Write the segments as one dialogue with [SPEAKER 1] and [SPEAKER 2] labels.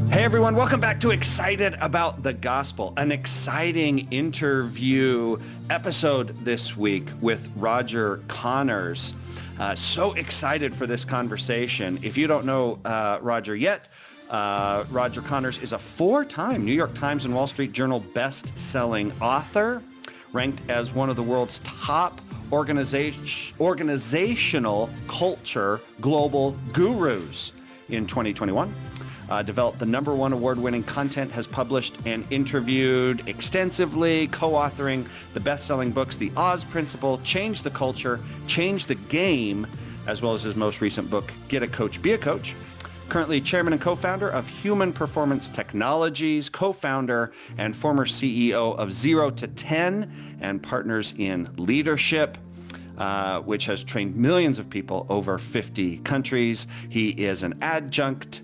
[SPEAKER 1] Hey everyone, welcome back to Excited About the Gospel, an exciting interview episode this week with Roger Connors. So excited for this conversation. If you don't know Roger yet, Roger Connors is a four-time New York Times and Wall Street Journal best-selling author, ranked as one of the world's top organizational culture global gurus in 2021. Developed the #1 award-winning content, has published and interviewed extensively, co-authoring the best-selling books The Oz Principle, Change the Culture, Change the Game, as well as his most recent book, Get a Coach, Be a Coach. Currently chairman and co-founder of Human Performance Technologies, co-founder and former CEO of 0 to 10 and Partners in Leadership, which has trained millions of people over 50 countries. He is an adjunct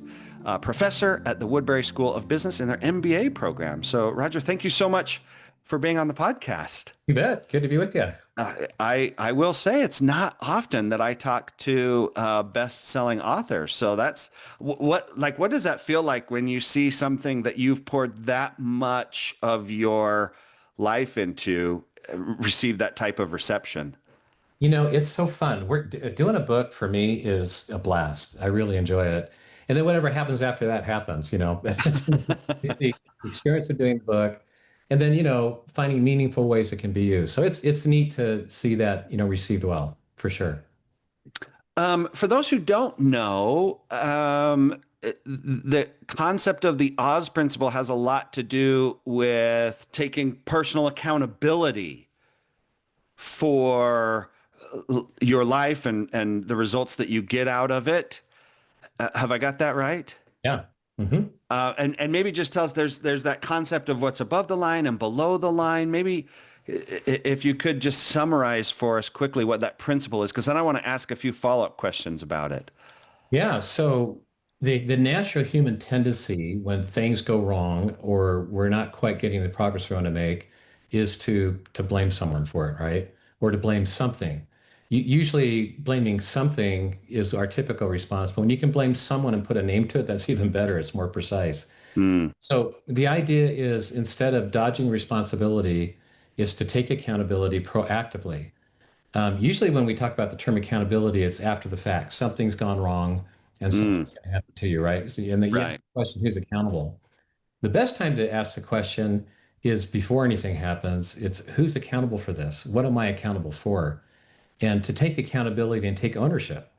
[SPEAKER 1] professor at the Woodbury School of Business in their MBA program. So Roger, thank you so much for being on the podcast.
[SPEAKER 2] You bet. Good to be with you.
[SPEAKER 1] I will say it's not often that I talk to best-selling authors. So that's what does that feel like when you see something that you've poured that much of your life into receive that type of reception?
[SPEAKER 2] You know, it's so fun. Doing a book for me is a blast. I really enjoy it. And then whatever happens after that happens, the experience of doing the book and then, finding meaningful ways it can be used. So it's neat to see that, received well, for sure.
[SPEAKER 1] For those who don't know, the concept of the Oz principle has a lot to do with taking personal accountability for your life and the results that you get out of it. Have I got that right?
[SPEAKER 2] Yeah. Mm-hmm.
[SPEAKER 1] And maybe just tell us there's that concept of what's above the line and below the line. Maybe if you could just summarize for us quickly what that principle is, because then I want to ask a few follow-up questions about it.
[SPEAKER 2] Yeah. So the natural human tendency when things go wrong or we're not quite getting the progress we want to make is to blame someone for it, right? Or to blame something. Usually blaming something is our typical response, but when you can blame someone and put a name to it, that's even better. It's more precise. So the idea is instead of dodging responsibility is to take accountability proactively. Usually when we talk about the term accountability, it's after the fact. Something's gone wrong and something's going to happen to you, right? So, and you ask the question, who's accountable? The best time to ask the question is before anything happens. It's who's accountable for this? What am I accountable for? And to take accountability and take ownership.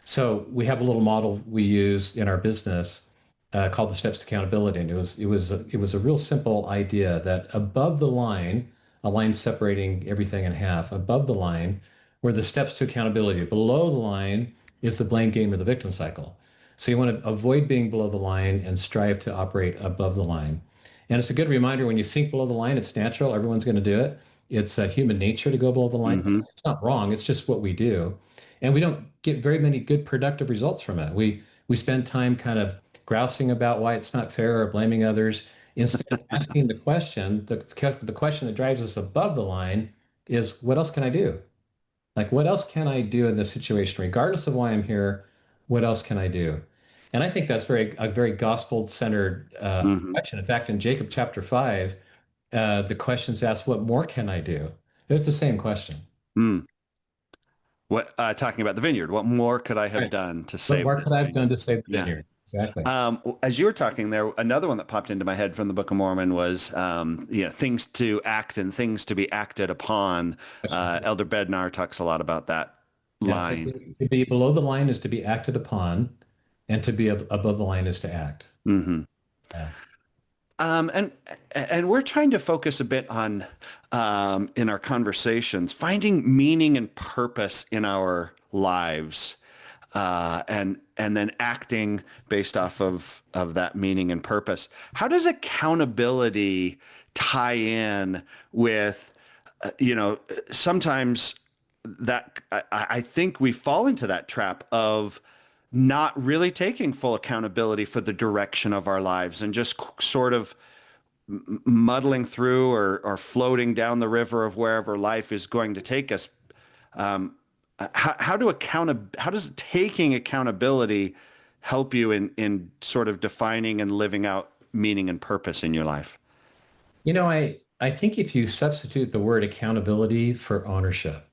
[SPEAKER 2] So we have a little model we use in our business called the steps to accountability. And it was a real simple idea that above the line, a line separating everything in half, above the line were the steps to accountability. Below the line is the blame game or the victim cycle. So you want to avoid being below the line and strive to operate above the line. And it's a good reminder when you sink below the line, it's natural. Everyone's going to do it. It's human nature to go below the line. Mm-hmm. It's not wrong. It's just what we do. And we don't get very many good productive results from it. We spend time kind of grousing about why it's not fair or blaming others. Instead of asking the question, the question that drives us above the line is, what else can I do? Like, what else can I do in this situation? Regardless of why I'm here, what else can I do? And I think that's a very gospel-centered question. In fact, in Jacob chapter 5, the question's asked, what more can I do? It's the same question.
[SPEAKER 1] What talking about the vineyard? What more could I have done to save?
[SPEAKER 2] What more could I have done to save the vineyard? Exactly.
[SPEAKER 1] As you were talking there, another one that popped into my head from the Book of Mormon was, things to act and things to be acted upon. Elder Bednar talks a lot about that line.
[SPEAKER 2] To be below the line is to be acted upon, and to be above the line is to act.
[SPEAKER 1] Mm-hmm.
[SPEAKER 2] Yeah.
[SPEAKER 1] And we're trying to focus a bit on, in our conversations, finding meaning and purpose in our lives, and then acting based off of that meaning and purpose. How does accountability tie in with, sometimes that I think we fall into that trap of not really taking full accountability for the direction of our lives and just sort of muddling through or floating down the river of wherever life is going to take us. how does taking accountability help you in sort of defining and living out meaning and purpose in your life?
[SPEAKER 2] I think if you substitute the word accountability for ownership,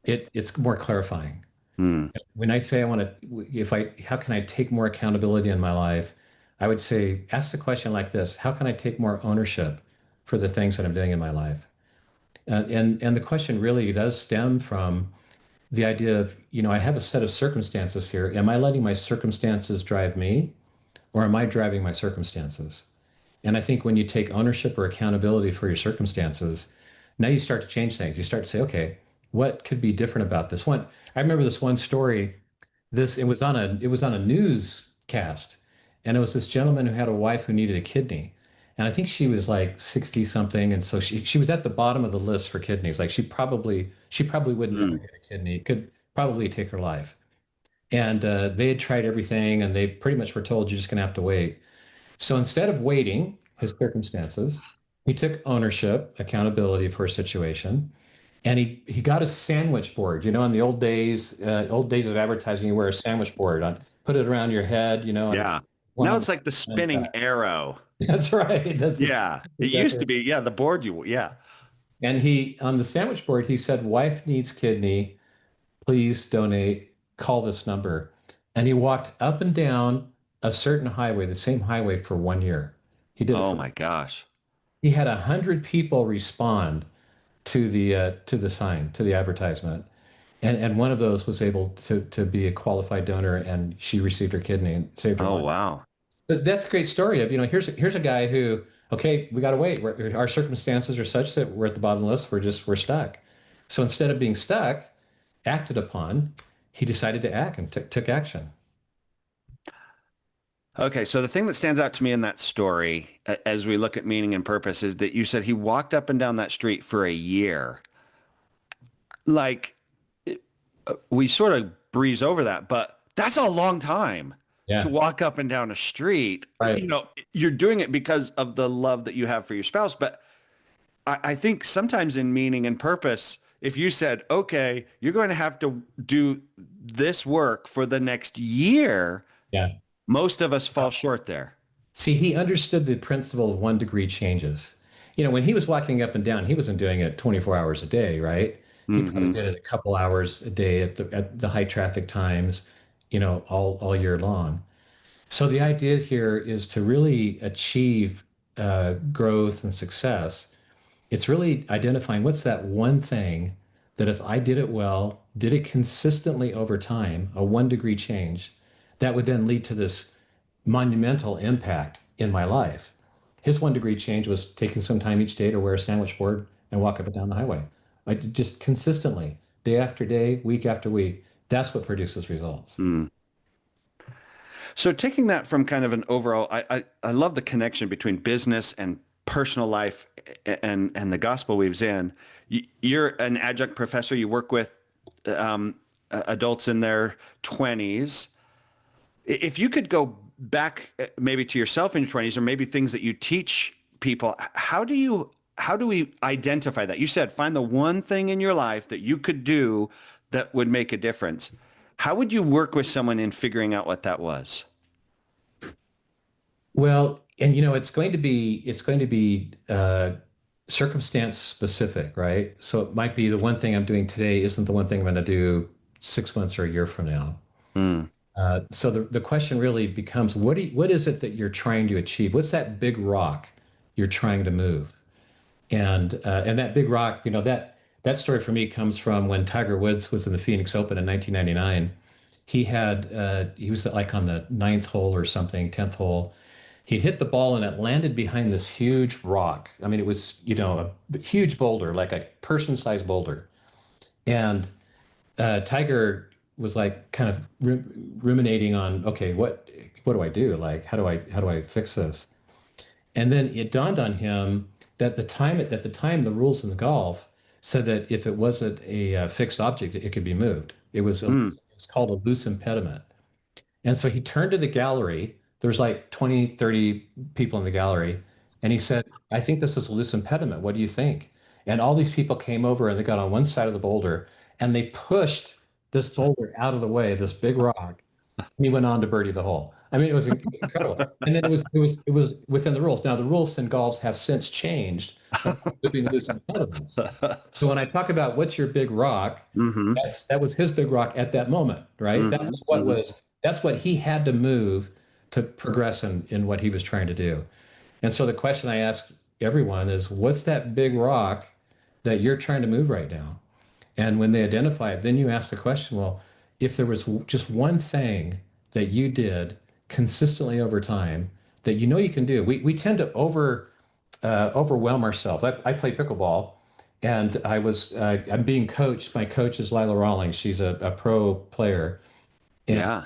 [SPEAKER 2] it's more clarifying.
[SPEAKER 1] Hmm.
[SPEAKER 2] When I say I want to, how can I take more accountability in my life? I would say, ask the question like this: how can I take more ownership for the things that I'm doing in my life? And the question really does stem from the idea of, I have a set of circumstances here. Am I letting my circumstances drive me, or am I driving my circumstances? And I think when you take ownership or accountability for your circumstances, now you start to change things. You start to say, okay, what could be different about this one? I remember this one story. It was on a newscast, and it was this gentleman who had a wife who needed a kidney. And I think she was like 60 something. And so she was at the bottom of the list for kidneys. Like she probably wouldn't ever
[SPEAKER 1] Hmm.
[SPEAKER 2] get a kidney. It could probably take her life. And they had tried everything, and they pretty much were told, you're just going to have to wait. So instead of waiting his circumstances, he took ownership, accountability for a situation, and he got a sandwich board. In the old days of advertising, you wear a sandwich board on, put it around your head, and
[SPEAKER 1] Yeah.
[SPEAKER 2] one
[SPEAKER 1] Now
[SPEAKER 2] on the
[SPEAKER 1] it's like the
[SPEAKER 2] and
[SPEAKER 1] spinning arrow.
[SPEAKER 2] that's right.
[SPEAKER 1] Yeah. It used
[SPEAKER 2] Exactly.
[SPEAKER 1] to be, yeah, the board yeah.
[SPEAKER 2] And he on the sandwich board, he said, "Wife needs kidney. Please donate. Call this number." And he walked up and down a certain highway, the same highway, for 1 year. He did it
[SPEAKER 1] Oh
[SPEAKER 2] for.
[SPEAKER 1] my gosh.
[SPEAKER 2] He had 100 people respond to the sign, to the advertisement, and one of those was able to be a qualified donor, and she received her kidney and saved her
[SPEAKER 1] Oh
[SPEAKER 2] life.
[SPEAKER 1] wow.
[SPEAKER 2] But that's a great story of, here's a guy who, okay, we got to wait. Our circumstances are such that we're at the bottom of the list. We're stuck. So instead of being stuck, acted upon, he decided to act and took action.
[SPEAKER 1] Okay, so the thing that stands out to me in that story, as we look at meaning and purpose, is that you said he walked up and down that street for a year. Like, we sort of breeze over that, but that's a long time to
[SPEAKER 2] Yeah,
[SPEAKER 1] walk up and down a street.
[SPEAKER 2] right.
[SPEAKER 1] You're doing it because of the love that you have for your spouse, but I think sometimes in meaning and purpose, if you said, okay, you're going to have to do this work for the next year,
[SPEAKER 2] Yeah.
[SPEAKER 1] most of us fall short there.
[SPEAKER 2] See, he understood the principle of 1 degree changes. When he was walking up and down, he wasn't doing it 24 hours a day, right? He probably
[SPEAKER 1] Hmm.
[SPEAKER 2] did it a couple hours a day at the high traffic times, all year long. So the idea here is to really achieve growth and success. It's really identifying what's that one thing that if I did it well, did it consistently over time, a 1 degree change, that would then lead to this monumental impact in my life. His 1 degree change was taking some time each day to wear a sandwich board and walk up and down the highway. Like just consistently, day after day, week after week. That's what produces results.
[SPEAKER 1] Mm. So taking that from kind of an overall, I love the connection between business and personal life and the gospel weaves in. You're an adjunct professor. You work with adults in their 20s. If you could go back maybe to yourself in your 20s or maybe things that you teach people, how do we identify that? You said find the one thing in your life that you could do that would make a difference. How would you work with someone in figuring out what that was?
[SPEAKER 2] Well, and it's going to be circumstance specific, right? So it might be the one thing I'm doing today isn't the one thing I'm going to do 6 months or a year from now.
[SPEAKER 1] Mm,
[SPEAKER 2] So the question really becomes, what is it that you're trying to achieve? What's that big rock you're trying to move? And that big rock, that story for me comes from when Tiger Woods was in the Phoenix Open in 1999. He was like on the ninth hole or something, 10th hole. He'd hit the ball and it landed behind this huge rock. I mean, it was, a huge boulder, like a person-sized boulder. And Tiger was like kind of ruminating on, okay, what do I do? Like, how do I fix this? And then it dawned on him that at the time the rules in the golf said that if it wasn't a fixed object, it could be moved.
[SPEAKER 1] mm,
[SPEAKER 2] It's called a loose impediment. And so he turned to the gallery. There's like 20, 30 people in the gallery. And he said, I think this is a loose impediment. What do you think? And all these people came over and they got on one side of the boulder and they pushed this boulder out of the way, this big rock. And he went on to birdie the hole. I mean, it was incredible. And then it was within the rules. Now the rules in golf have since changed about moving loose impediments. So when I talk about what's your big rock,
[SPEAKER 1] Mm-hmm.
[SPEAKER 2] that was his big rock at that moment, right? That
[SPEAKER 1] Mm-hmm.
[SPEAKER 2] was what
[SPEAKER 1] Mm-hmm.
[SPEAKER 2] was that's what he had to move to progress in what he was trying to do. And so the question I ask everyone is, what's that big rock that you're trying to move right now? And when they identify it, then you ask the question, well, if there was just one thing that you did consistently over time that you know you can do, we tend to overwhelm ourselves. I play pickleball, and I'm being coached. My coach is Lila Rawlings. She's a pro player, and
[SPEAKER 1] Yeah.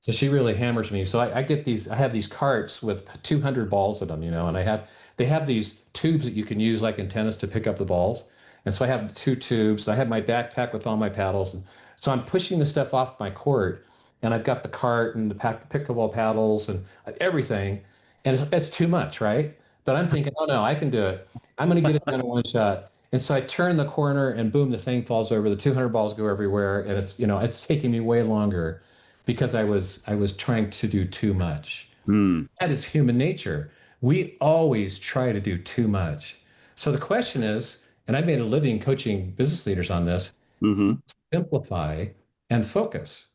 [SPEAKER 2] so she really hammers me. So I have these carts with 200 balls in them, and they have these tubes that you can use like in tennis to pick up the balls. And so I have two tubes. I have my backpack with all my paddles. And so I'm pushing the stuff off my court, and I've got the cart and the pickleball paddles and everything. And it's too much, right? But I'm thinking, oh no, I can do it. I'm going to get it done in one shot. And so I turn the corner and boom, the thing falls over. The 200 balls go everywhere. And it's taking me way longer because I was trying to do too much.
[SPEAKER 1] Mm.
[SPEAKER 2] That is human nature. We always try to do too much. So the question is, and I made a living coaching business leaders on this,
[SPEAKER 1] Mm-hmm.
[SPEAKER 2] simplify and focus.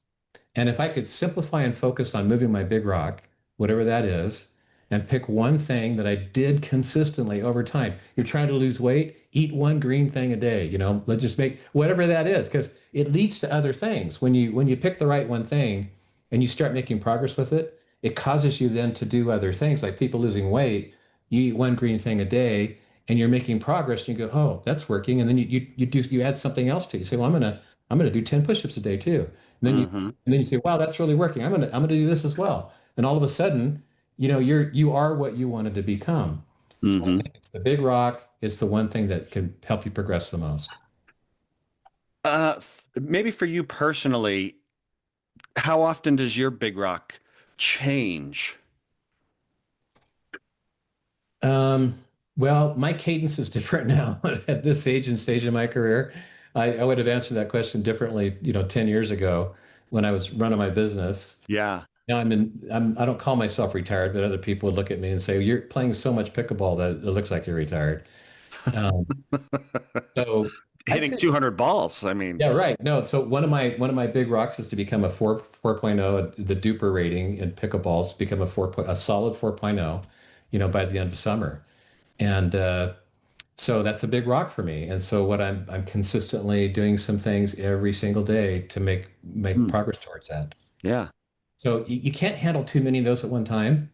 [SPEAKER 2] And if I could simplify and focus on moving my big rock, whatever that is, and pick one thing that I did consistently over time. You're trying to lose weight, eat one green thing a day, let's just make whatever that is, because it leads to other things. When you pick the right one thing and you start making progress with it, it causes you then to do other things like people losing weight. You eat one green thing a day and you're making progress and you go, oh, that's working. And then you add something else to it. You say, well, I'm gonna do 10 push-ups a day too.
[SPEAKER 1] Mm-hmm.
[SPEAKER 2] And then you say, wow, that's really working. I'm gonna do this as well. And all of a sudden, you are what you wanted to become. So I
[SPEAKER 1] Mm-hmm.
[SPEAKER 2] think it's the big rock. It's the one thing that can help you progress the most.
[SPEAKER 1] Maybe for you personally, how often does your big rock change?
[SPEAKER 2] Um, well, my cadence is different now at this age and stage of my career. I would have answered that question differently, 10 years ago when I was running my business.
[SPEAKER 1] Yeah.
[SPEAKER 2] Now I don't call myself retired, but other people would look at me and say, you're playing so much pickleball that it looks like you're retired. Um, so I'd
[SPEAKER 1] Hitting
[SPEAKER 2] say
[SPEAKER 1] 200 balls. I mean,
[SPEAKER 2] Yeah, right. No, so one of my big rocks is to become a 4.0, the duper rating in pickleballs, become a solid 4.0, by the end of summer. And so that's a big rock for me. And so what I'm consistently doing some things every single day to make
[SPEAKER 1] hmm,
[SPEAKER 2] progress towards that.
[SPEAKER 1] yeah.
[SPEAKER 2] So you can't handle too many of those at one time.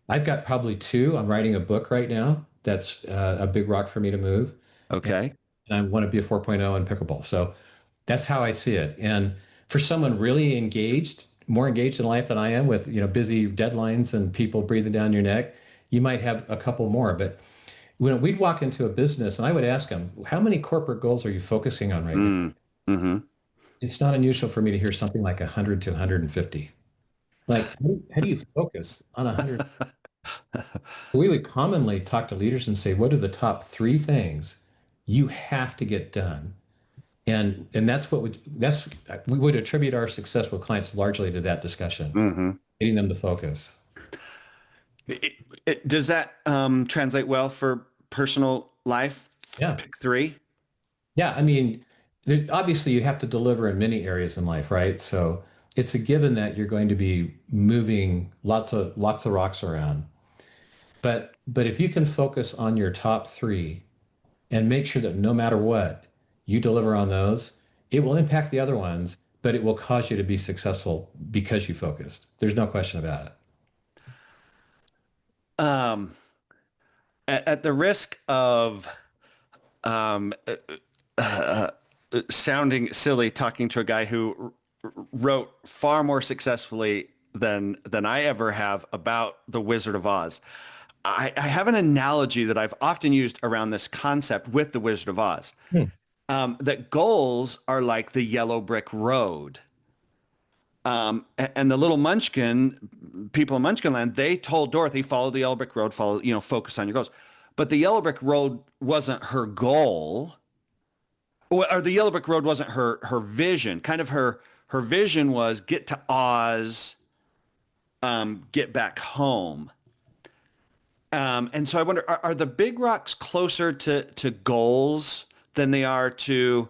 [SPEAKER 2] I've got probably two. I'm writing a book right now. That's a big rock for me to move. And
[SPEAKER 1] Okay.
[SPEAKER 2] I want to be a 4.0 in pickleball. So that's how I see it. And for someone really engaged, more engaged in life than I am with, busy deadlines and people breathing down your neck, you might have a couple more. But when we'd walk into a business and I would ask them, how many corporate goals are you focusing on right now?
[SPEAKER 1] Mm, mm-hmm.
[SPEAKER 2] It's not unusual for me to hear something like 100 to 150. Like, how do you focus on 100? We would commonly talk to leaders and say, what are the top three things you have to get done? And that's we would attribute our success with clients largely to that discussion,
[SPEAKER 1] Mm-hmm.
[SPEAKER 2] getting them to focus.
[SPEAKER 1] It, does that translate well for personal life?
[SPEAKER 2] Yeah.
[SPEAKER 1] Pick three.
[SPEAKER 2] Yeah. I mean, obviously you have to deliver in many areas in life, right? So it's a given that you're going to be moving lots of rocks around. But if you can focus on your top three and make sure that no matter what, you deliver on those, it will impact the other ones, but it will cause you to be successful because you focused. There's no question about it.
[SPEAKER 1] Um, at the risk of um, uh, sounding silly, talking to a guy who wrote far more successfully than I ever have about the Wizard of Oz. I have an analogy that I've often used around this concept with the Wizard of Oz.
[SPEAKER 2] Hmm.
[SPEAKER 1] That goals are like the yellow brick road. And the little Munchkin, people in Munchkinland, they told Dorothy, follow the yellow brick road, follow, focus on your goals. But the yellow brick road wasn't her goal. or the Yellow Brick Road wasn't her vision. Kind of her vision was get to Oz, get back home. And so I wonder, are the big rocks closer to goals than they are to,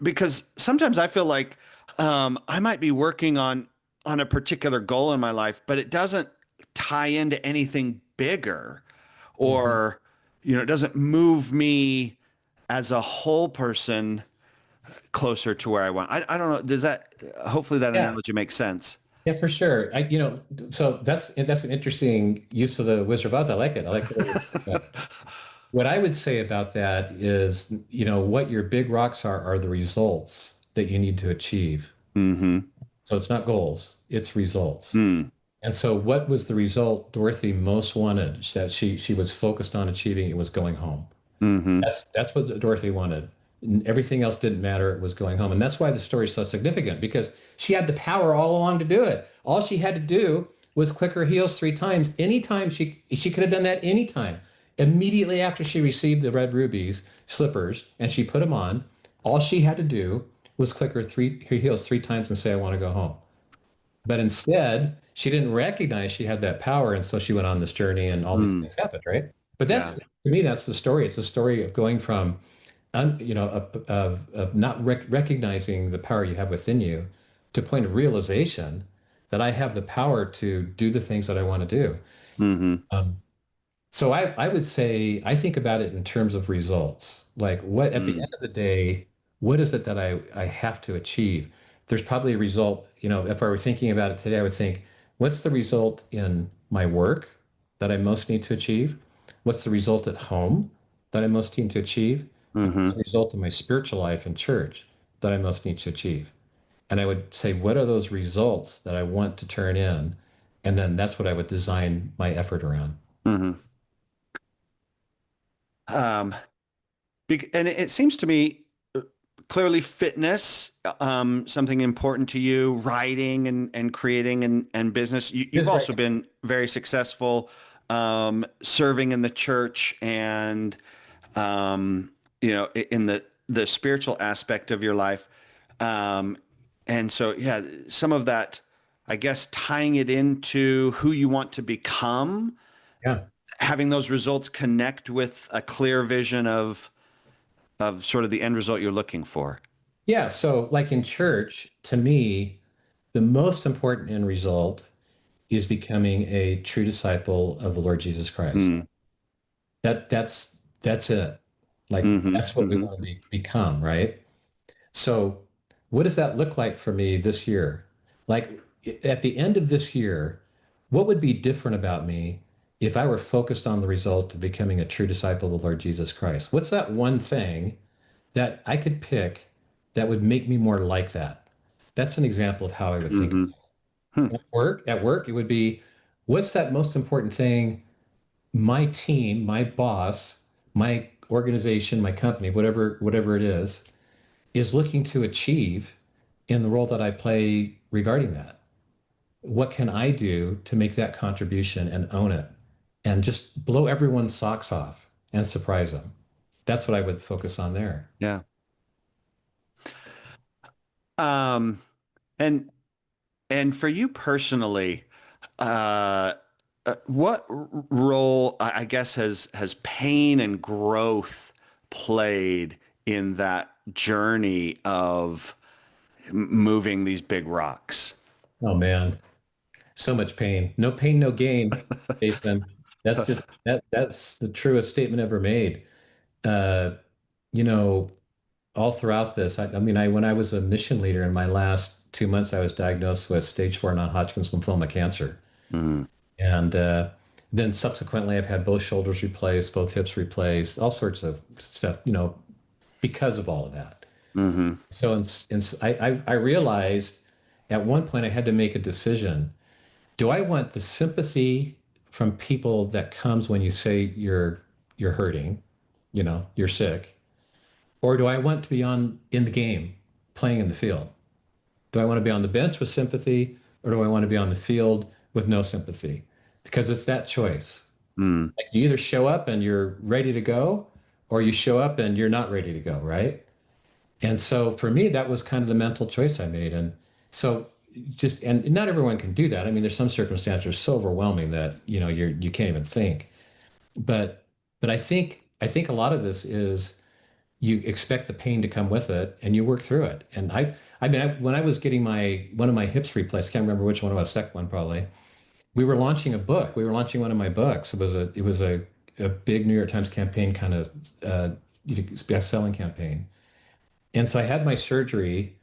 [SPEAKER 1] because sometimes I feel like I might be working on a particular goal in my life, but it doesn't tie into anything bigger,
[SPEAKER 2] Mhm.
[SPEAKER 1] or it doesn't move me as a whole person closer to where I want. I don't know. Does that, hopefully that
[SPEAKER 2] Yeah.
[SPEAKER 1] analogy makes sense.
[SPEAKER 2] Yeah, for sure. So that's an interesting use of the Wizard of Oz. I like it. I like the way you put that. What I would say about that is, what your big rocks are the results that you need to achieve.
[SPEAKER 1] Mm-hmm.
[SPEAKER 2] So it's not goals, it's results.
[SPEAKER 1] Mm.
[SPEAKER 2] And so what was the result Dorothy most wanted that she was focused on achieving? It was going home.
[SPEAKER 1] Mm-hmm.
[SPEAKER 2] That's what Dorothy wanted. Everything else didn't matter. It was going home. And that's why the story is so significant because she had the power all along to do it. All she had to do was click her heels 3 times. Anytime she could have done that anytime. Immediately after she received the red rubies slippers and she put them on, all she had to do was click her heels 3 times and say, I want to go home. But instead, she didn't recognize she had that power. And so she went on this journey and all these
[SPEAKER 1] Mm.
[SPEAKER 2] things happened, right? But
[SPEAKER 1] Yeah.
[SPEAKER 2] to me, that's the story. It's the story of going from, of not recognizing the power you have within you to a point of realization that I have the power to do the things that I want to do.
[SPEAKER 1] Mm-hmm.
[SPEAKER 2] Um, so I would say I think about it in terms of results. Like what at the
[SPEAKER 1] Mm.
[SPEAKER 2] end of the day, what is it that I have to achieve? There's probably a result, if I were thinking about it today, I would think, what's the result in my work that I most need to achieve? What's the result at home that I most need to achieve? And what's
[SPEAKER 1] Mm-hmm.
[SPEAKER 2] the result in my spiritual life and church that I most need to achieve? And I would say, what are those results that I want to turn in? And then that's what I would design my effort around.
[SPEAKER 1] Mm-hmm. Um, and it seems to me clearly fitness, something important to you, writing and creating and business. You've
[SPEAKER 2] Is right.
[SPEAKER 1] also been very successful serving in the church and in the spiritual aspect of your life. Um, and so, yeah, some of that, I guess, tying it into who you want to become,
[SPEAKER 2] Yeah.
[SPEAKER 1] having those results connect with a clear vision of sort of the end result you're looking for.
[SPEAKER 2] Yeah. So like in church, to me, the most important end result is becoming a true disciple of the Lord Jesus Christ.
[SPEAKER 1] Mm.
[SPEAKER 2] That's it. Like
[SPEAKER 1] Mm-hmm.
[SPEAKER 2] that's what we
[SPEAKER 1] Mm-hmm.
[SPEAKER 2] want to become, right? So what does that look like for me this year? Like at the end of this year, what would be different about me if I were focused on the result of becoming a true disciple of the Lord Jesus Christ? What's that one thing that I could pick that would make me more like that? That's an example of how I would think.
[SPEAKER 1] Mm-hmm. Hmm.
[SPEAKER 2] At work, it would be, what's that most important thing my team, my boss, my organization, my company, whatever it is looking to achieve in the role that I play regarding that? What can I do to make that contribution and own it and just blow everyone's socks off and surprise them? That's what I would focus on there.
[SPEAKER 1] Yeah. Um, and and for you personally, uh, what role, I guess, has pain and growth played in that journey of moving these big rocks?
[SPEAKER 2] Oh man, so much pain. No pain, no gain, Jason. That's the truest statement ever made. Uh, you know, all throughout this, I mean, when I was a mission leader in my last 2 months, I was diagnosed with stage 4 non-Hodgkin's lymphoma cancer.
[SPEAKER 1] Mm.
[SPEAKER 2] And then subsequently, I've had both shoulders replaced, both hips replaced, all sorts of stuff, because of all of that.
[SPEAKER 1] Mm-hmm.
[SPEAKER 2] So I realized at one point I had to make a decision. Do I want the sympathy from people that comes when you say you're hurting, you're sick, or do I want to be on in the game, playing in the field? Do I want to be on the bench with sympathy, or do I want to be on the field with no sympathy? Because it's that choice.
[SPEAKER 1] Mm.
[SPEAKER 2] Like you either show up and you're ready to go, or you show up and you're not ready to go, right? And so for me, that was kind of the mental choice I made. And so just, and not everyone can do that. I mean, there's some circumstances so overwhelming that, you can't even think. But, but I think a lot of this is you expect the pain to come with it and you work through it. And when I was getting one of my hips replaced, I can't remember which one it was, second one probably, we were launching a book. We were launching one of my books. It was a big New York Times campaign kind of best-selling campaign. And so I had my surgery,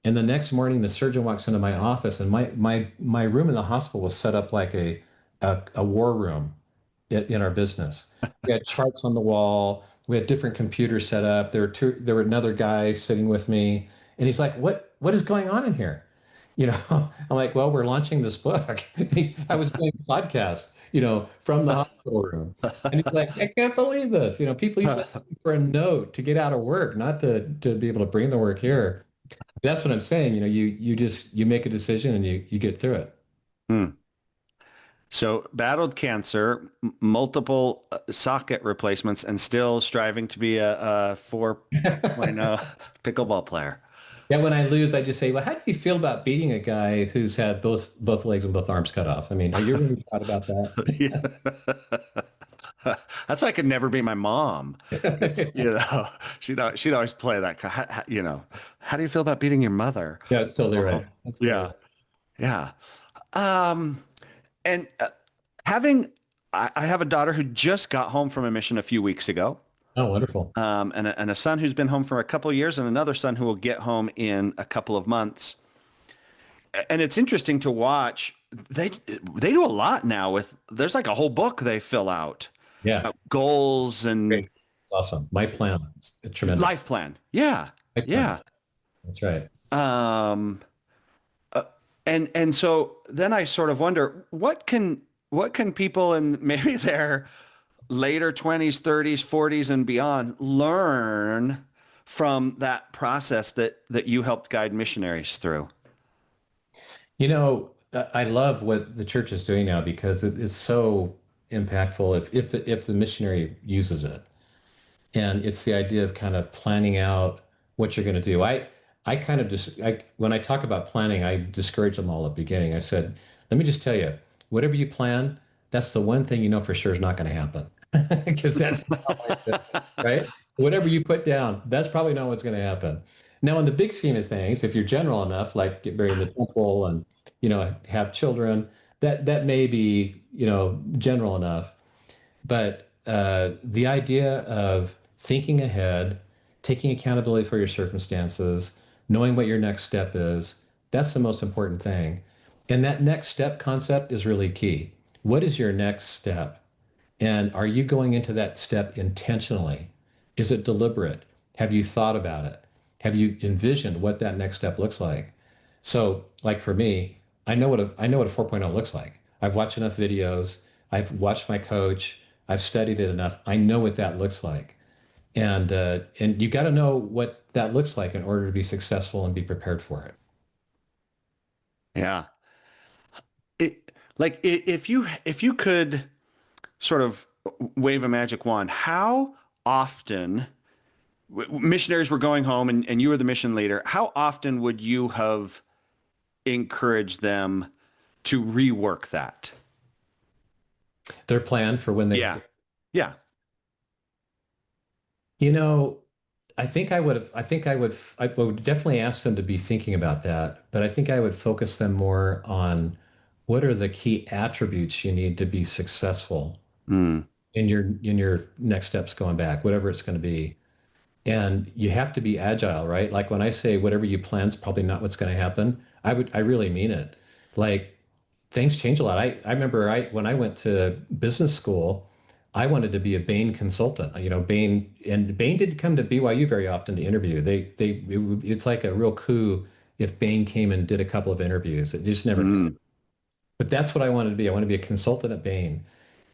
[SPEAKER 2] and the next morning the surgeon walks into my office, and my room in the hospital was set up like a war room in our business. We had charts on the wall. We had different computers set up. There were another guy sitting with me, and he's like, "What is going on in here?" I'm like, "Well, we're launching this book." I was doing a podcast, from the hospital room. And he's like, "I can't believe this." People used to ask me for a note to get out of work, not to be able to bring the work here. That's what I'm saying. You make a decision and you get through it.
[SPEAKER 1] Hmm. So battled cancer, multiple socket replacements, and still striving to be a 4.0 pickleball player.
[SPEAKER 2] Yeah, when I lose, I just say, "Well, how do you feel about beating a guy who's had both legs and both arms cut off? I mean, are you really proud about
[SPEAKER 1] Yeah. That's why I could never be my mom. It's,
[SPEAKER 2] that?"
[SPEAKER 1] she'd always play that, how do you feel about beating your mother?
[SPEAKER 2] Yeah, that's totally
[SPEAKER 1] Oh,
[SPEAKER 2] right. That's totally
[SPEAKER 1] yeah.
[SPEAKER 2] right.
[SPEAKER 1] Yeah. Um, and having, I have a daughter who just got home from a mission a few weeks ago,
[SPEAKER 2] Oh, wonderful.
[SPEAKER 1] and a son who's been home for a couple of years, and another son who will get home in a couple of months. And it's interesting to watch. They do a lot now with, there's like a whole book they fill out,
[SPEAKER 2] Yeah,
[SPEAKER 1] goals and
[SPEAKER 2] great. Awesome. My plan is tremendous.
[SPEAKER 1] life plan. Yeah.
[SPEAKER 2] My plan.
[SPEAKER 1] Yeah.
[SPEAKER 2] That's right.
[SPEAKER 1] Um, uh, and so then I sort of wonder what can people in maybe their later 20s, 30s, 40s and beyond learn from that process that you helped guide missionaries through?
[SPEAKER 2] I love what the church is doing now because it is so impactful if the missionary uses it. And it's the idea of kind of planning out what you're going to do. I kind of just, when I talk about planning, I discourage them all at the beginning. I said, let me just tell you, whatever you plan, that's the one thing you know for sure is not going to happen. Because that's how life is, right? Whatever you put down, that's probably not what's going to happen. Now, in the big scheme of things, if you're general enough, like get married in the temple and, have children, that may be, general enough. But the idea of thinking ahead, taking accountability for your circumstances, knowing what your next step is, that's the most important thing. And that next step concept is really key. What is your next step? And are you going into that step intentionally? Is it deliberate? Have you thought about it? Have you envisioned what that next step looks like? So, like for me, I know what a 4.0 looks like. I've watched enough videos. I've watched my coach. I've studied it enough. I know what that looks like. And you got to know what that looks like in order to be successful and be prepared for it.
[SPEAKER 1] Yeah. If you could sort of wave a magic wand, how often missionaries were going home and you were the mission leader, how often would you have encouraged them to rework that?
[SPEAKER 2] Their plan for when they,
[SPEAKER 1] Yeah. Yeah.
[SPEAKER 2] you know, I would definitely ask them to be thinking about that, but I think I would focus them more on what are the key attributes you need to be successful
[SPEAKER 1] Mm.
[SPEAKER 2] in your next steps going back, whatever it's going to be. And you have to be agile, right? Like when I say whatever you plan is probably not what's going to happen, I really mean it. Like things change a lot. I remember when I went to business school, I wanted to be a Bain consultant. Bain didn't come to BYU very often to interview. It's like a real coup if Bain came and did a couple of interviews. It just never.
[SPEAKER 1] Mm.
[SPEAKER 2] But that's what I wanted to be. I want to be a consultant at Bain.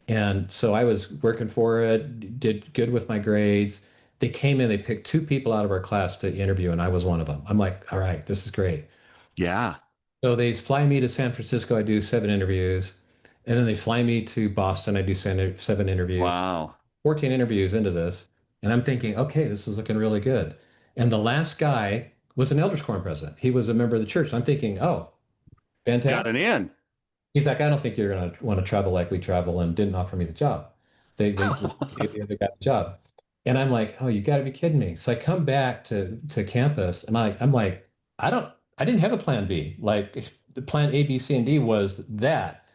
[SPEAKER 2] And so I was working for it, did good with my grades. They came in, they picked two people out of our class to interview, and I was one of them. I'm like, all right, this is great.
[SPEAKER 1] Yeah.
[SPEAKER 2] So they fly me to San Francisco. I do 7 interviews. And then they fly me to Boston. I do 7 interviews,
[SPEAKER 1] Wow.
[SPEAKER 2] 14 interviews into this. And I'm thinking, okay, this is looking really good. And the last guy was an elders quorum president. He was a member of the church. I'm thinking, oh,
[SPEAKER 1] Got
[SPEAKER 2] fantastic.
[SPEAKER 1] it in.
[SPEAKER 2] He's like, I don't think you're going to want to travel like we travel, and didn't offer me the job. They gave the other guy the job. And I'm like, oh, you got to be kidding me. So I come back to campus and I'm like, I didn't have a plan B. Like the plan A, B, C, and D was that.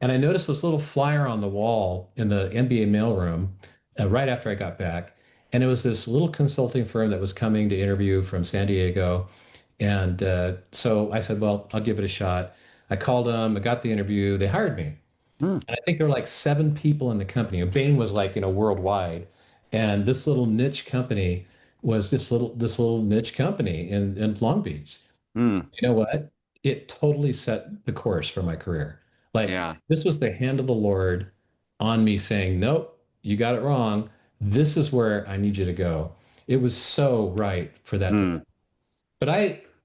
[SPEAKER 2] And I noticed this little flyer on the wall in the NBA mailroom right after I got back. And it was this little consulting firm that was coming to interview from San Diego. And so I said, well, I'll give it a shot. I called them, I got the interview, they hired me.
[SPEAKER 1] Hmm.
[SPEAKER 2] And I think there were like 7 people in the company. Bain was like, worldwide. And this little niche company was this little niche company in Long Beach.
[SPEAKER 1] Hmm.
[SPEAKER 2] You know what? It totally set the course for my career. Like
[SPEAKER 1] Yeah.
[SPEAKER 2] this was the hand of the Lord on me saying, nope, you got it wrong. This is where I need you to go. It was so right for that to,
[SPEAKER 1] Hmm.
[SPEAKER 2] but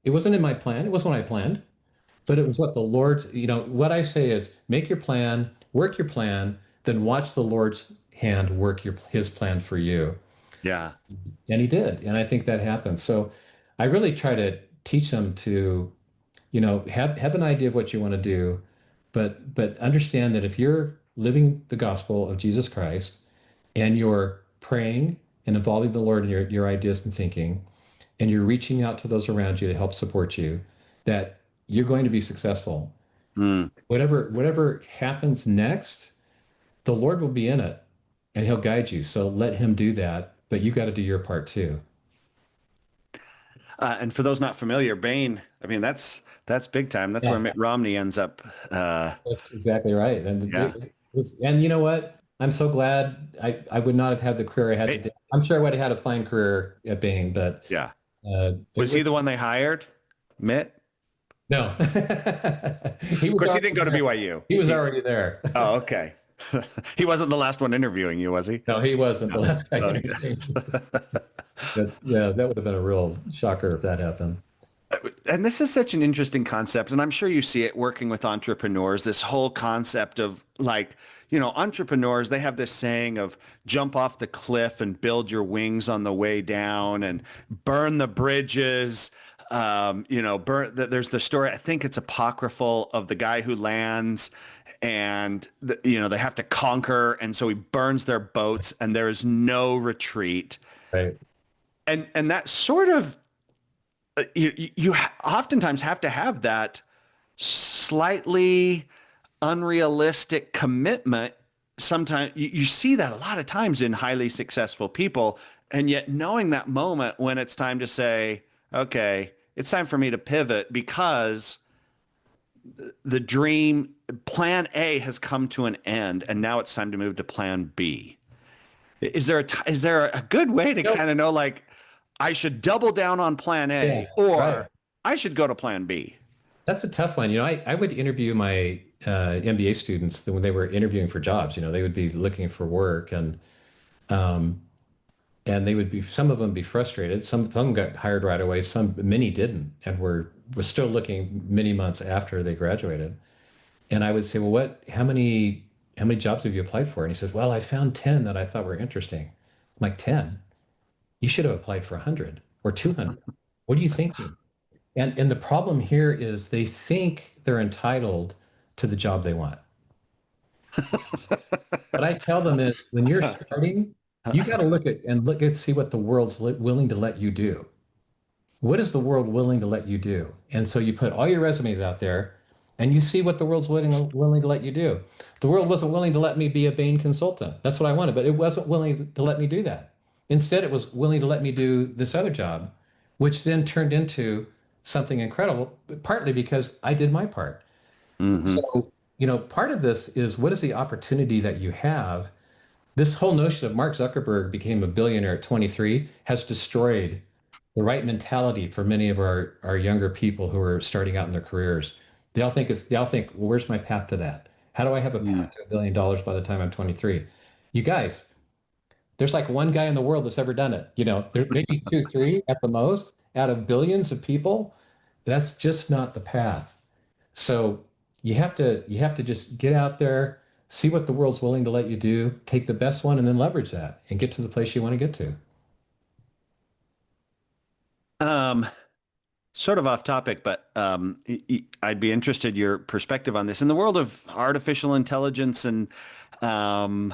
[SPEAKER 2] it wasn't in my plan. It wasn't what I planned, but it was what the Lord, what I say is make your plan, work your plan, then watch the Lord's hand work his plan for you.
[SPEAKER 1] Yeah.
[SPEAKER 2] And he did. And I think that happened. So I really try to teach them to, have an idea of what you want to do, but understand that if you're living the gospel of Jesus Christ and you're praying and involving the Lord in your ideas and thinking, and you're reaching out to those around you to help support you, that you're going to be successful.
[SPEAKER 1] Hmm.
[SPEAKER 2] Whatever happens next, the Lord will be in it and he'll guide you. So let him do that, but you got to do your part too.
[SPEAKER 1] And for those not familiar, Bain, I mean, that's big time. That's where
[SPEAKER 2] Yeah,
[SPEAKER 1] Mitt Romney ends up.
[SPEAKER 2] that's exactly right. And
[SPEAKER 1] Yeah.
[SPEAKER 2] and you know what? I'm so glad I would not have had the career I had
[SPEAKER 1] Hey,
[SPEAKER 2] today. I'm sure I would have had a fine career at Bain, but
[SPEAKER 1] yeah.
[SPEAKER 2] it
[SPEAKER 1] Was he
[SPEAKER 2] was
[SPEAKER 1] the one they hired? Mitt?
[SPEAKER 2] no. He
[SPEAKER 1] Of
[SPEAKER 2] was
[SPEAKER 1] course, he
[SPEAKER 2] already
[SPEAKER 1] didn't go to
[SPEAKER 2] there.
[SPEAKER 1] BYU.
[SPEAKER 2] He was already there.
[SPEAKER 1] Oh, okay. He wasn't the last one interviewing you, was he?
[SPEAKER 2] No, he wasn't the
[SPEAKER 1] No.
[SPEAKER 2] last guy
[SPEAKER 1] Okay.
[SPEAKER 2] interviewing. But yeah, that would have been a real shocker if that happened.
[SPEAKER 1] And this is such an interesting concept, and I'm sure you see it working with entrepreneurs, this whole concept of like, entrepreneurs, they have this saying of jump off the cliff and build your wings on the way down and burn the bridges. There's the story, I think it's apocryphal, of the guy who lands and, they have to conquer. And so he burns their boats and there is no retreat.
[SPEAKER 2] Right.
[SPEAKER 1] And that sort of, oftentimes have to have that slightly unrealistic commitment. Sometimes you see that a lot of times in highly successful people, and yet knowing that moment when it's time to say, okay, it's time for me to pivot because the dream plan A has come to an end and now it's time to move to plan B. Is there a good way to
[SPEAKER 2] Nope.
[SPEAKER 1] kind of know, like, I should double down on plan
[SPEAKER 2] Yeah,
[SPEAKER 1] A
[SPEAKER 2] right.
[SPEAKER 1] or I should go to plan B?
[SPEAKER 2] That's a tough one. I would interview my MBA students when they were interviewing for jobs. They would be looking for work um, and they would be, some of them be frustrated. Some got hired right away. Many didn't and were still looking many months after they graduated. And I would say, well, how many jobs have you applied for? And he says, well, I found 10 that I thought were interesting. I'm like, 10? You should have applied for 100 or 200. What are you thinking? And the problem here is they think they're entitled to the job they want. What I tell them is when you're starting, you got to look at see what the world's willing to let you do. What is the world willing to let you do? And so you put all your resumes out there and you see what the world's willing to let you do. The world wasn't willing to let me be a Bain consultant. That's what I wanted, but it wasn't willing to let me do that. Instead, it was willing to let me do this other job, which then turned into something incredible, partly because I did my part.
[SPEAKER 1] Hmm.
[SPEAKER 2] So, part of this is what is the opportunity that you have. This whole notion of Mark Zuckerberg became a billionaire at 23 has destroyed the right mentality for many of our younger people who are starting out in their careers. They all think, well, where's my path to that? How do I have a path to $1 billion by the time I'm 23? You guys, there's like one guy in the world that's ever done it. There maybe two, three at the most out of billions of people. That's just not the path. So you have to just get out there, see what the world's willing to let you do, take the best one and then leverage that and get to the place you want to get to.
[SPEAKER 1] Um, Sort of off topic, but I'd be interested your perspective on this. In the world of artificial intelligence and um,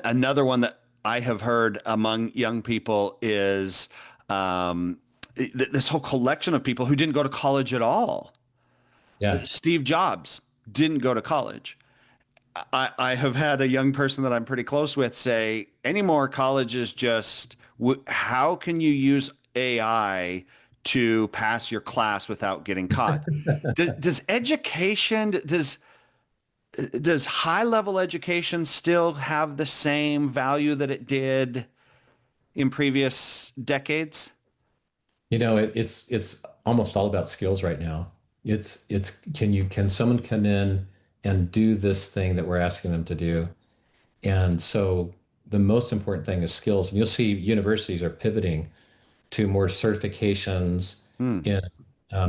[SPEAKER 1] another one that I have heard among young people is this whole collection of people who didn't go to college at all.
[SPEAKER 2] Yeah.
[SPEAKER 1] Steve Jobs didn't go to college. I have had a young person that I'm pretty close with say anymore college is just how can you use AI to pass your class without getting caught? Does education does high level education still have the same value that it did in previous decades?
[SPEAKER 2] It's almost all about skills right now. It's can someone come in and do this thing that we're asking them to do? And so the most important thing is skills. And you'll see universities are pivoting to more certifications
[SPEAKER 1] Hmm.
[SPEAKER 2] in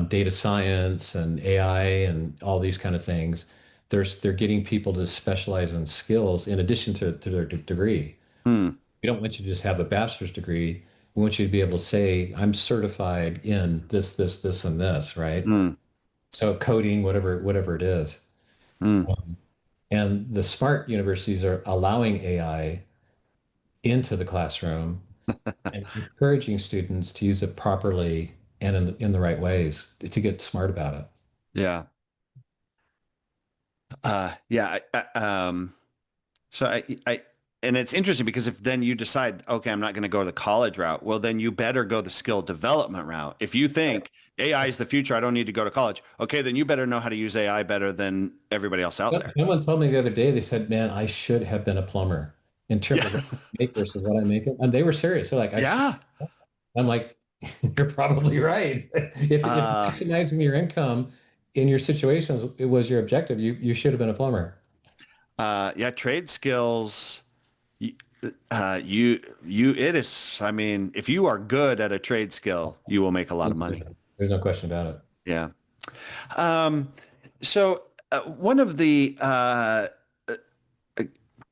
[SPEAKER 2] data science and AI and all these kind of things. They're getting people to specialize in skills in addition to their degree.
[SPEAKER 1] Hmm.
[SPEAKER 2] We don't want you to just have a bachelor's degree. We want you to be able to say, I'm certified in this, and this, right?
[SPEAKER 1] Hmm.
[SPEAKER 2] So coding, whatever it is.
[SPEAKER 1] Hmm.
[SPEAKER 2] And the smart universities are allowing AI into the classroom and encouraging students to use it properly and in the right ways to get smart about it.
[SPEAKER 1] Yeah. Yeah. So and it's interesting because if then you decide, okay, I'm not going to go the college route, well, then you better go the skill development route. If you think AI is the future, I don't need to go to college. Okay, then you better know how to use AI better than everybody else out there.
[SPEAKER 2] Someone told me the other day, they said, man, I should have been a plumber in terms
[SPEAKER 1] Yeah.
[SPEAKER 2] of what I make versus what I make. And they were serious. They're like, I should.
[SPEAKER 1] Yeah.
[SPEAKER 2] I'm like, you're probably right. If
[SPEAKER 1] Uh,
[SPEAKER 2] maximizing your income in your situations it was your objective, you should have been a plumber.
[SPEAKER 1] yeah, trade skills. y- it is, I mean, if you are good at a trade skill, you will make a lot of money.
[SPEAKER 2] There's no question about it.
[SPEAKER 1] Yeah. Um, so one of the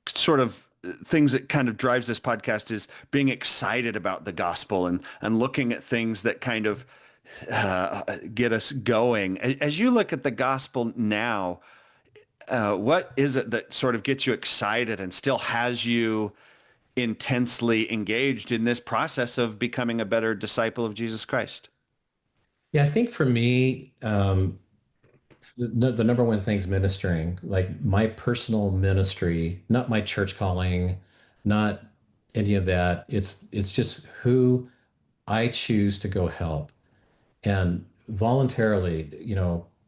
[SPEAKER 1] sort of things that kind of drives this podcast is being excited about the gospel and looking at things that kind of get us going. As you look at the gospel now, what is it that sort of gets you excited and still has you intensely engaged in this process of becoming a better disciple of Jesus Christ?
[SPEAKER 2] Yeah, I think for me, the number one thing is ministering, like my personal ministry, not my church calling, not any of that. It's just who I choose to go help and voluntarily,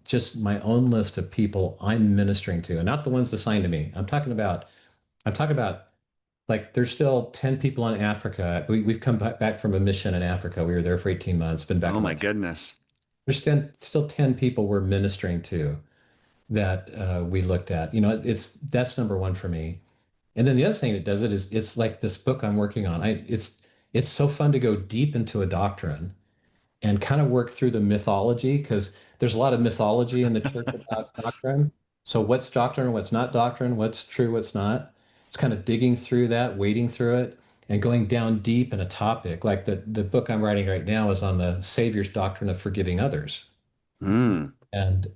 [SPEAKER 2] just my own list of people I'm ministering to, and not the ones assigned to me. I'm talking about like there's still 10 people in Africa. We've come back from a mission in Africa. We were there for 18 months, been back
[SPEAKER 1] Oh my
[SPEAKER 2] about 10.
[SPEAKER 1] goodness.
[SPEAKER 2] There's still 10 people we're ministering to that we looked at. That's number one for me. And then the other thing that does it is it's like this book I'm working on. It's so fun to go deep into a doctrine and kind of work through the mythology because there's a lot of mythology in the church about doctrine. So what's doctrine, what's not doctrine, what's true, what's not. It's kind of digging through that, wading through it, and going down deep in a topic. Like the book I'm writing right now is on the Savior's doctrine of forgiving others.
[SPEAKER 1] Mm.
[SPEAKER 2] And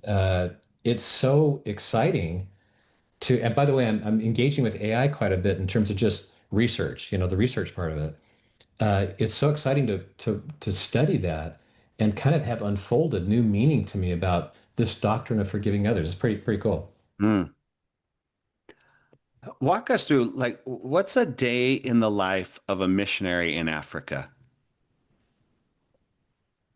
[SPEAKER 2] it's so exciting and by the way, I'm engaging with AI quite a bit in terms of just research, the research part of it. It's so exciting to study that and kind of have unfolded new meaning to me about this doctrine of forgiving others. It's pretty cool.
[SPEAKER 1] Mm. Walk us through, like, what's a day in the life of a missionary in Africa?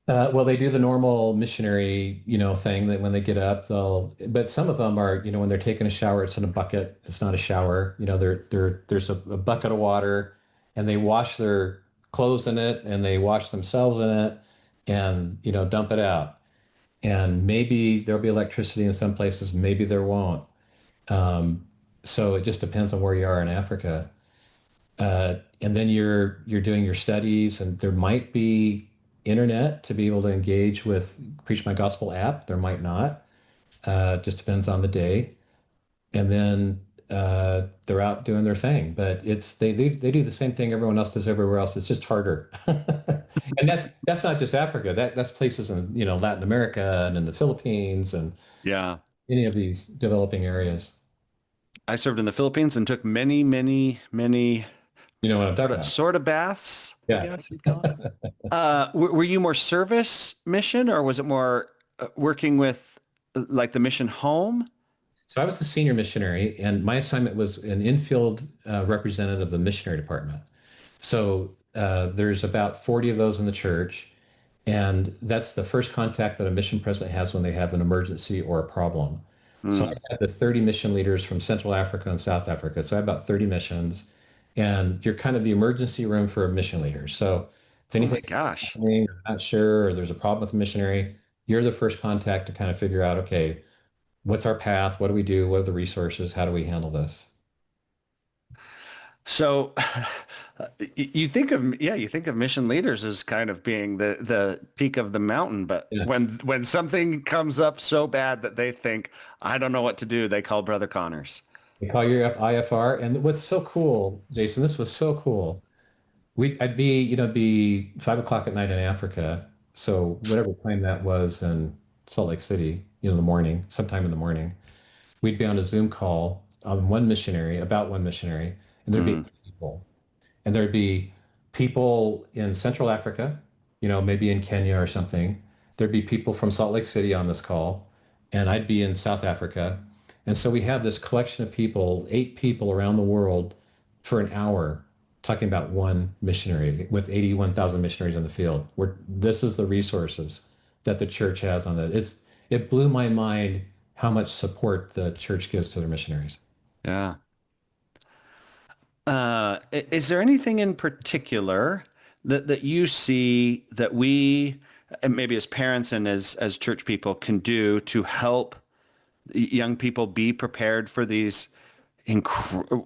[SPEAKER 2] Well, they do the normal missionary, thing that when they get up, but some of them are, when they're taking a shower, it's in a bucket. It's not a shower. There's a bucket of water and they wash their clothes in it and they wash themselves in it and, dump it out. And maybe there'll be electricity in some places, maybe there won't. Um, so it just depends on where you are in Africa. And then you're doing your studies, and there might be internet to be able to engage with Preach My Gospel app. There might not. Just depends on the day. And then they're out doing their thing. But they do the same thing everyone else does everywhere else. It's just harder. And that's not just Africa. That's places in, Latin America and in the Philippines and
[SPEAKER 1] Yeah.
[SPEAKER 2] any of these developing areas.
[SPEAKER 1] I served in the Philippines and took many, many, many
[SPEAKER 2] You know what I'm talking about?
[SPEAKER 1] sort of baths, I
[SPEAKER 2] Yeah.
[SPEAKER 1] guess you'd call it. Were you more service mission or was it more working with like the mission home?
[SPEAKER 2] So I was a senior missionary, and my assignment was an infield representative of the missionary department. So there's about 40 of those in the church, and that's the first contact that a mission president has when they have an emergency or a problem. So I
[SPEAKER 1] Hmm.
[SPEAKER 2] had the 30 mission leaders from Central Africa and South Africa. So I have about 30 missions, and you're kind of the emergency room for a mission leader. So if
[SPEAKER 1] Oh my
[SPEAKER 2] anything's
[SPEAKER 1] gosh.
[SPEAKER 2] happening, you're not sure, or there's a problem with a missionary, you're the first contact to kind of figure out, okay, what's our path? What do we do? What are the resources? How do we handle this?
[SPEAKER 1] So you think of mission leaders as kind of being the peak of the mountain, but
[SPEAKER 2] Yeah.
[SPEAKER 1] when something comes up so bad that they think, I don't know what to do, they call Brother Connors.
[SPEAKER 2] They call your IFR. And what's so cool, Jason, this was so cool. I'd be 5 o'clock at night in Africa. So whatever time that was in Salt Lake City, in the morning, sometime in the morning, we'd be on a Zoom call on about one missionary, and there'd be
[SPEAKER 1] Hmm.
[SPEAKER 2] people. And there'd be people in Central Africa, maybe in Kenya or something. There'd be people from Salt Lake City on this call, and I'd be in South Africa. And so we have this collection of people, 8 people around the world for an hour talking about one missionary with 81,000 missionaries in the field. This is the resources that the church has on it. It blew my mind how much support the church gives to their missionaries.
[SPEAKER 1] Yeah. Is there anything in particular that you see that we, and maybe as parents and as church people, can do to help young people be prepared for these?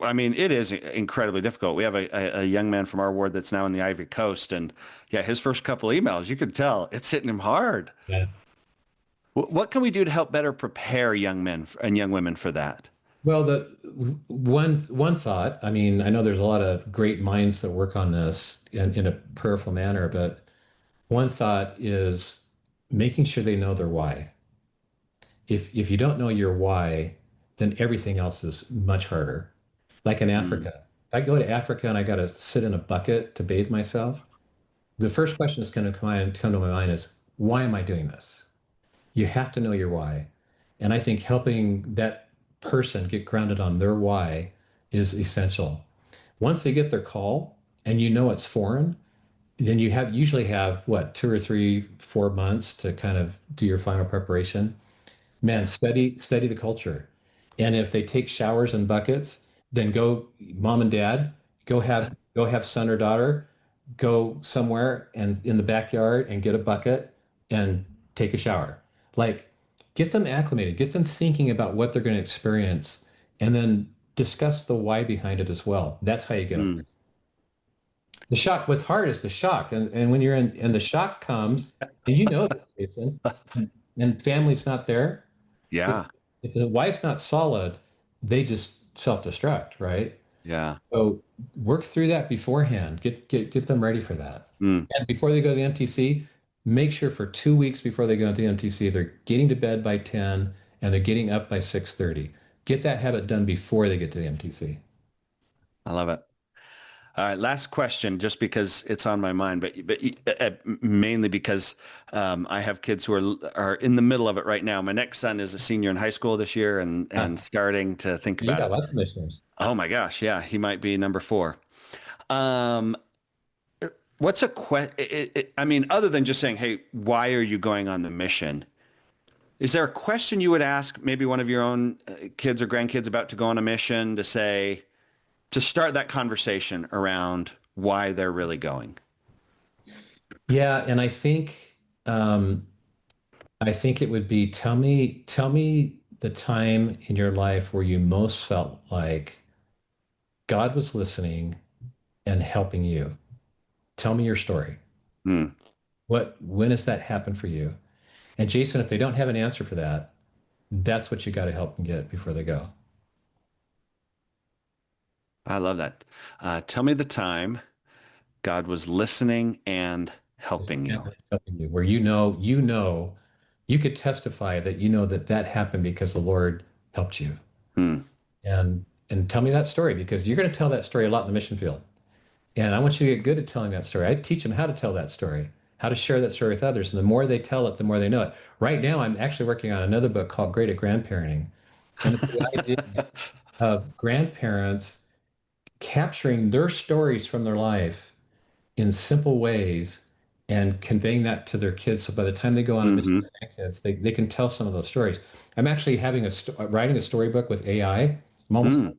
[SPEAKER 1] I mean, it is incredibly difficult. We have a young man from our ward that's now in the Ivory Coast, and yeah, his first couple emails, you could tell it's hitting him hard.
[SPEAKER 2] Yeah.
[SPEAKER 1] What can we do to help better prepare young men and young women for that?
[SPEAKER 2] Well, the one thought, I mean, I know there's a lot of great minds that work on this in a prayerful manner, but one thought is making sure they know their why. If you don't know your why, then everything else is much harder. Like in
[SPEAKER 1] Mm,
[SPEAKER 2] Africa, I go to Africa and I got to sit in a bucket to bathe myself. The first question that's going to come to my mind is, why am I doing this? You have to know your why. And I think helping that person get grounded on their why is essential. Once they get their call and you know it's foreign, then you usually have what, 2 or 3, 4 months to kind of do your final preparation. Man, study the culture. And if they take showers in buckets, then go, mom and dad, go have son or daughter, go somewhere and in the backyard and get a bucket and take a shower. Like, get them acclimated, get them thinking about what they're going to experience, and then discuss the why behind it as well. That's how you get them.
[SPEAKER 1] mm.
[SPEAKER 2] The shock, what's hard is the shock. And when you're in, and the shock comes, and you know this, Jason, and family's not there, if,
[SPEAKER 1] Yeah,
[SPEAKER 2] if the why's not solid, they just self-destruct, right?
[SPEAKER 1] yeah.
[SPEAKER 2] So work through that beforehand. Get them ready for that.
[SPEAKER 1] Mm.
[SPEAKER 2] And before they go to the MTC, make sure for 2 weeks before they go to the MTC, they're getting to bed by 10 and they're getting up by 6:30. Get that habit done before they get to the MTC.
[SPEAKER 1] I love it. All right, last question, just because it's on my mind, but mainly because I have kids who are in the middle of it right now. My next son is a senior in high school this year
[SPEAKER 2] Ah,
[SPEAKER 1] and starting to think
[SPEAKER 2] you
[SPEAKER 1] about
[SPEAKER 2] got
[SPEAKER 1] it.
[SPEAKER 2] lots of listeners.
[SPEAKER 1] Oh my gosh, yeah, he might be number four. Um, what's a I mean, other than just saying, "Hey, why are you going on the mission?" Is there a question you would ask maybe one of your own kids or grandkids about to go on a mission to say, to start that conversation around why they're really going?
[SPEAKER 2] Yeah, and I think it would be tell me the time in your life where you most felt like God was listening and helping you. Tell me your story.
[SPEAKER 1] Hmm,
[SPEAKER 2] When has that happened for you? And Jason, if they don't have an answer for that, that's what you got to help them get before they go.
[SPEAKER 1] I love that. Tell me the time God was listening and helping you.
[SPEAKER 2] Helping you, where you could testify that that happened because the Lord helped you.
[SPEAKER 1] Hmm.
[SPEAKER 2] And tell me that story, because you're going to tell that story a lot in the mission field. And I want you to get good at telling that story. I teach them how to tell that story, how to share that story with others. And the more they tell it, the more they know it. Right now, I'm actually working on another book called Great at Grandparenting. And it's the idea of grandparents capturing their stories from their life in simple ways and conveying that to their kids. So by the time they go on a mission
[SPEAKER 1] Hmm.
[SPEAKER 2] with their grandkids, they can tell some of those stories. I'm actually writing a storybook with AI. I'm almost
[SPEAKER 1] Mm.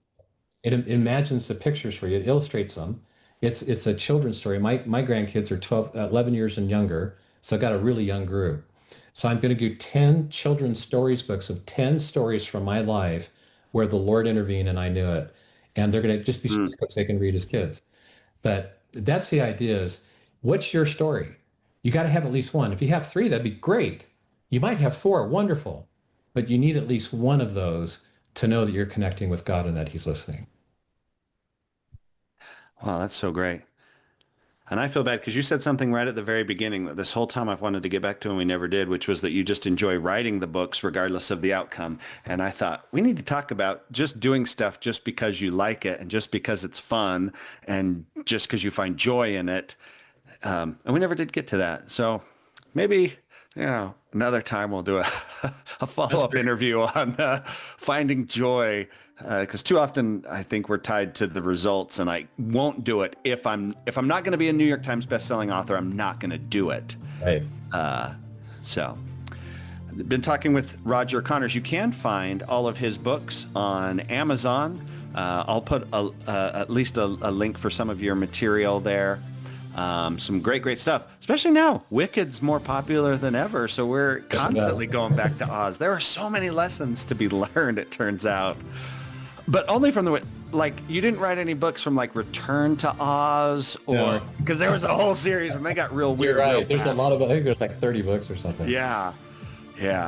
[SPEAKER 2] it imagines the pictures for you. It illustrates them. It's a children's story. My grandkids are 12, 11 years and younger, so I've got a really young group. So I'm going to do 10 children's stories books of 10 stories from my life where the Lord intervened and I knew it. And they're going to just be
[SPEAKER 1] Mm.
[SPEAKER 2] storybooks they can read as kids. But that's the idea is, what's your story? You got to have at least one. If you have three, that'd be great. You might have four, wonderful. But you need at least one of those to know that you're connecting with God and that he's listening.
[SPEAKER 1] Wow, that's so great. And I feel bad because you said something right at the very beginning that this whole time I've wanted to get back to and we never did, which was that you just enjoy writing the books regardless of the outcome. And I thought we need to talk about just doing stuff just because you like it and just because it's fun and just because you find joy in it. And we never did get to that. So maybe, another time we'll do a, a follow-up interview on finding joy. Because too often I think we're tied to the results, and I won't do it if I'm not going to be a New York Times bestselling author. I'm not going to do it.
[SPEAKER 2] Right.
[SPEAKER 1] So, been talking with Roger Connors. You can find all of his books on Amazon. I'll put at least a link for some of your material there. Some great stuff, especially now. Wicked's more popular than ever, so we're constantly going back to Oz. There are so many lessons to be learned, it turns out. But only from you didn't write any books from Return to Oz or because there was a whole series and they got real weird.
[SPEAKER 2] You're right.
[SPEAKER 1] Real
[SPEAKER 2] There's
[SPEAKER 1] fast.
[SPEAKER 2] a lot of, I think there's 30 books or something.
[SPEAKER 1] Yeah.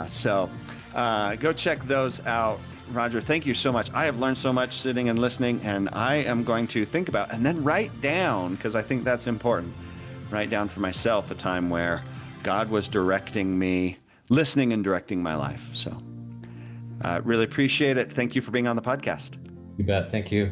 [SPEAKER 1] So go check those out. Roger, thank you so much. I have learned so much sitting and listening, and I am going to think about and then write down, because I think that's important, write down for myself a time where God was directing me, listening and directing my life. So really appreciate it. Thank you for being on the podcast.
[SPEAKER 2] You bet. Thank you.